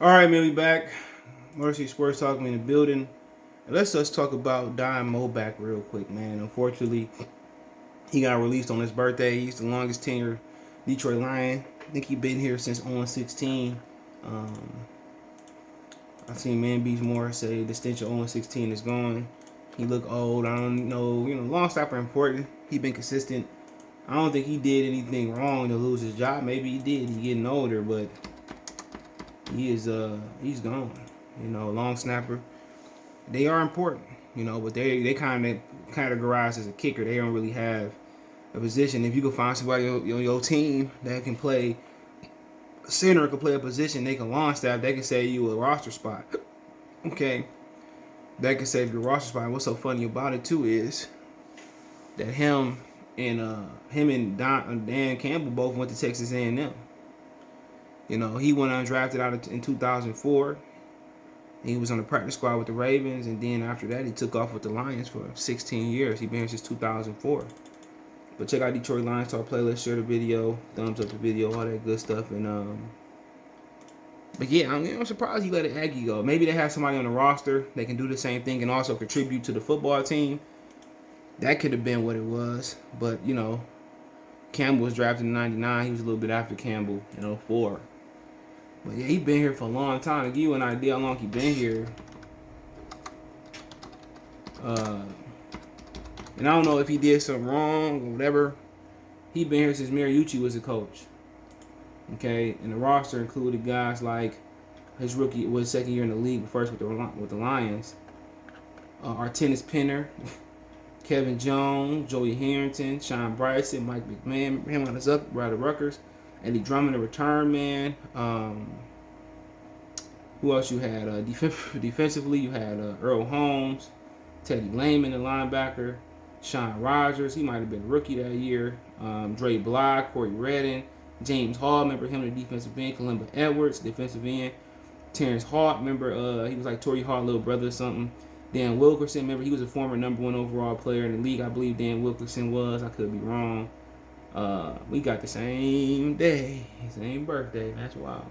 All right, man, we back. Mercy Sports Talk, in the building. And let's just talk about Don Muhlbach real quick, man. Unfortunately, he got released on his birthday. He's the longest tenured Detroit Lion. I think he's been here since 0-16. I've seen Man Beats More say the stench of 0-16 is gone. He look old. I don't know. Long stopper important. He been consistent. I don't think he did anything wrong to lose his job. Maybe he did. He's getting older, but he's gone. Long snapper. They are important, but they kind of categorized as a kicker. They don't really have a position. If you can find somebody on your team that can play center, can play a position, they can long snap, they can save you a roster spot. Okay, that can save your roster spot. And what's so funny about it too is that him and Dan Campbell both went to Texas A&M. He went undrafted out in 2004. He was on the practice squad with the Ravens, and then after that, he took off with the Lions for 16 years. He been here since 2004. But check out Detroit Lions Talk playlist, share the video, thumbs up the video, all that good stuff. And but yeah, I'm surprised he let an Aggie go. Maybe they have somebody on the roster that can do the same thing and also contribute to the football team. That could have been what it was. But Campbell was drafted in '99. He was a little bit after Campbell in '04. But yeah, he been here for a long time. To give you an idea how long he been here. And I don't know if he did something wrong or whatever. He been here since Mariucci was a coach. Okay, and the roster included guys like his rookie was second year in the league, first with the Lions. Artenis Penner, Kevin Jones, Joey Harrington, Sean Bryson, Mike McMahon, him on his up, Brother Ruckers. Eddie Drummond, the return man. Who else you had? Defensively, you had Earl Holmes, Teddy Lehman, the linebacker, Sean Rogers. He might have been a rookie that year. Dre Block, Corey Redden, James Hall. Remember him, the defensive end. Kalimba Edwards, defensive end. Terrence Hart. Remember he was like Torrey Hart's little brother or something. Dan Wilkerson. Remember he was a former #1 overall player in the league. I believe Dan Wilkerson was. I could be wrong. We got the same day, same birthday. That's wild.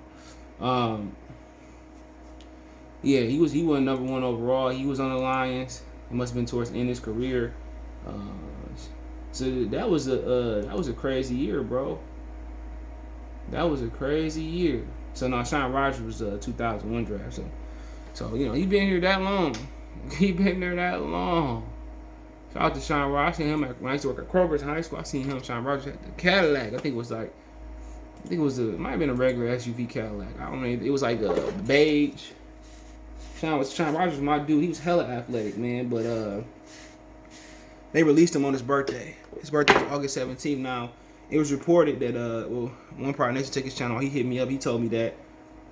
Yeah, he was #1 overall. He was on the Lions. It must have been towards the end of his career. So that was a crazy year, bro. That was a crazy year. So now Sean Rogers was a 2001 draft. So he been here that long. He been there that long. Shout out to Sean Rogers. I seen him when I used to work at Kroger's in high school. I seen him, Sean Rogers, had the Cadillac. I think it might have been a regular SUV Cadillac. I don't know. It was like a beige. Sean Rogers was my dude. He was hella athletic, man. But they released him on his birthday. His birthday was August 17th. Now, it was reported that one part of Nation Tickets channel, he hit me up. He told me that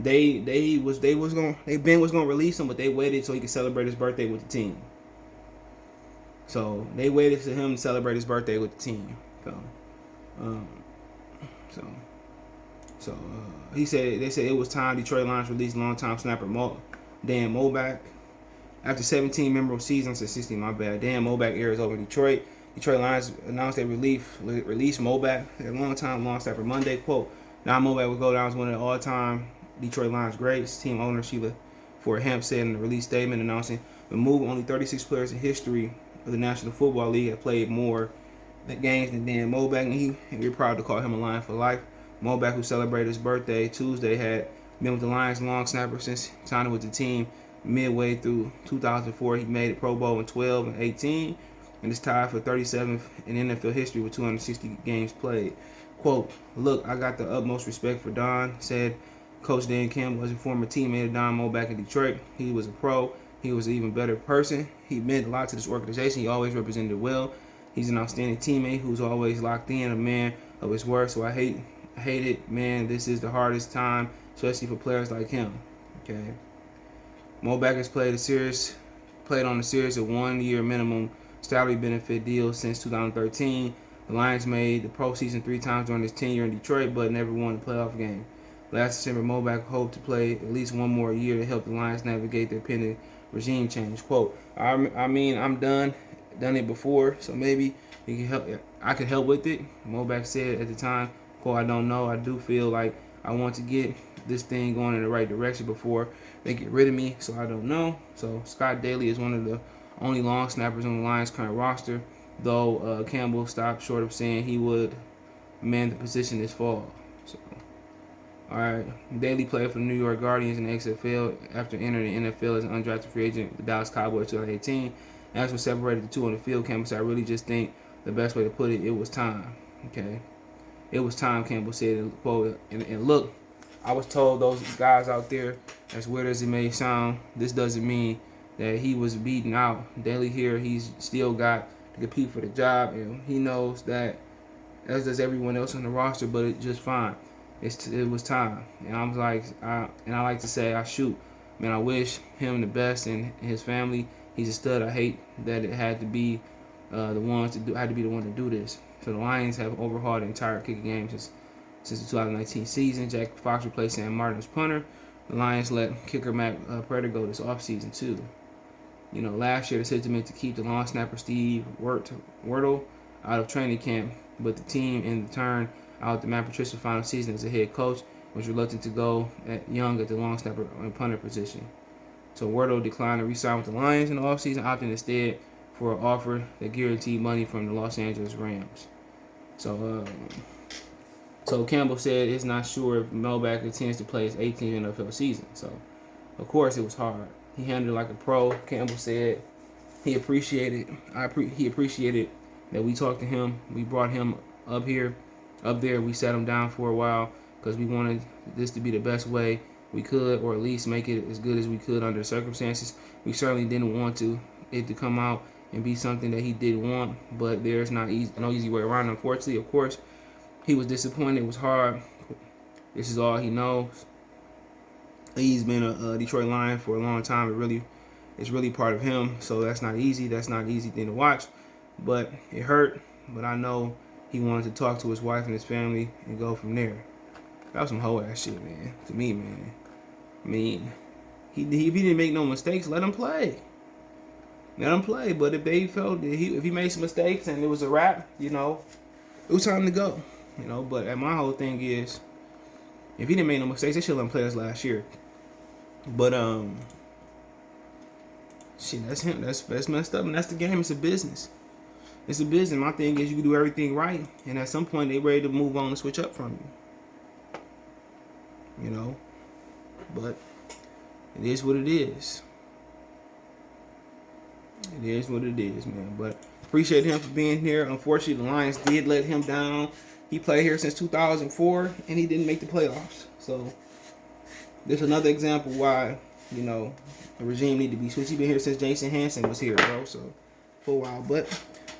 they was gonna release him, but they waited so he could celebrate his birthday with the team. So they waited for him to celebrate his birthday with the team. They said it was time Detroit Lions released longtime snapper Dan Muhlbach. After 17 memorable seasons, 16, my bad. Dan Muhlbach airs over Detroit. Detroit Lions announced they released Muhlbach, their longtime long snapper Monday. Quote, now Muhlbach will go down as one of the all-time Detroit Lions greats. Team owner Sheila Ford Hemp said in the release statement announcing the move, only 36 players in history of the National Football League have played more games than Dan Muhlbach, and we're proud to call him a Lion for life. Muhlbach, who celebrated his birthday Tuesday, had been with the Lions long snapper since signing with the team midway through 2004. He made it Pro Bowl in 12 and 18, and is tied for 37th in NFL history with 260 games played. Quote, look, I got the utmost respect for Don, said Coach Dan Campbell, was a former teammate of Don Muhlbach in Detroit. He was a pro. He was an even better person. He meant a lot to this organization. He always represented it well. He's an outstanding teammate who's always locked in, a man of his word. So I hate it, man. This is the hardest time, especially for players like him. Okay. Muhlbach has played on a series of 1 year minimum salary benefit deals since 2013. The Lions made the postseason 3 times during his tenure in Detroit, but never won a playoff game. Last December, Muhlbach hoped to play at least one more year to help the Lions navigate their pending regime change. Quote, I mean, I'm done it before, so maybe he can help. I could help with it. Muhlbach said at the time, quote, I don't know. I do feel like I want to get this thing going in the right direction before they get rid of me. So I don't know. So Scott Daly is one of the only long snappers on the Lions' current roster, though Campbell stopped short of saying he would man the position this fall. So, all right, Daly played for the New York Guardians in the XFL after entering the NFL as an undrafted free agent with the Dallas Cowboys in 2018. As for separated the two on the field, Campbell said, "I really just think the best way to put it, it was time." Okay, it was time, Campbell said, quote, and look, I was told those guys out there, as weird as it may sound, this doesn't mean that he was beaten out. Daly here, he's still got to compete for the job, and he knows that, as does everyone else on the roster, but it's just fine. It was time. And I was like, I like to say, man, I wish him the best and his family. He's a stud. I hate that it had to be the one to do this. So the Lions have overhauled the entire kicking game since the 2019 season. Jack Fox replaced Sam Martin as punter. The Lions let kicker Matt Prater go this offseason too. You know, last year the decision meant to keep the long snapper Steve Wirtle out of training camp, but the team in turn out the Matt Patricia final season as a head coach was reluctant to go young at the long snapper and punter position. So Wirtle declined to re-sign with the Lions in the offseason, opting instead for an offer that guaranteed money from the Los Angeles Rams. So Campbell said it's not sure if Muhlbach intends to play his 18th NFL season. So, of course, it was hard. He handled it like a pro. Campbell said he appreciated that we talked to him. We brought him up there. We sat him down for a while because we wanted this to be the best way we could, or at least make it as good as we could under the circumstances. We certainly didn't want it to come out and be something that he didn't want, but there's no easy way around it. Unfortunately, of course, he was disappointed. It was hard. This is all he knows. He's been a Detroit Lion for a long time. It's really part of him. So that's not easy. That's not an easy thing to watch. But it hurt. But I know he wanted to talk to his wife and his family and go from there. That was some hoe ass shit, man. To me, man. I mean, if he didn't make no mistakes, let him play. Let him play. But if they felt that if he made some mistakes and it was a wrap, it was time to go. But my whole thing is, if he didn't make no mistakes, they should let him play us last year. But shit, that's him. That's messed up, and that's the game. It's a business. It's a business. My thing is, you can do everything right, and at some point, they ready to move on and switch up from you. But it is what it is. It is what it is, man. But appreciate him for being here. Unfortunately, the Lions did let him down. He played here since 2004, and he didn't make the playoffs. So there's another example why, the regime need to be switched. He's been here since Jason Hansen was here, bro. So for a while, but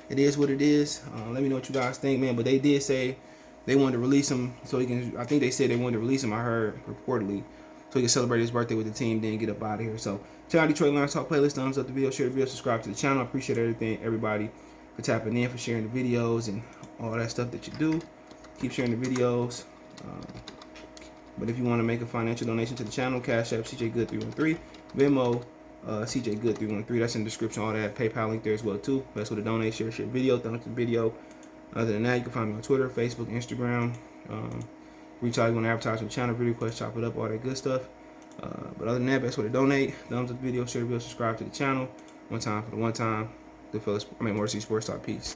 it is what it is. Let me know what you guys think, man. But they did say they wanted to release him so he can. I think they said they wanted to release him. I heard reportedly so he can celebrate his birthday with the team, then get up out of here. So check out Detroit Lions Talk playlist. Thumbs up the video, share the video, subscribe to the channel. I appreciate everybody for tapping in, for sharing the videos and all that stuff that you do. Keep sharing the videos. But if you want to make a financial donation to the channel, Cash App CJGood313, Venmo CJGood313. That's in the description. All that PayPal link there as well too. Best way to donate, share video, thumbs up the video. Other than that, you can find me on Twitter, Facebook, Instagram. Reach out, you want to advertise with the channel, video request, chop it up, all that good stuff. But other than that, best way to donate, thumbs up the video, share the video, subscribe to the channel. One time for the one time. Good fellas, Morrissey Sports Talk. Peace.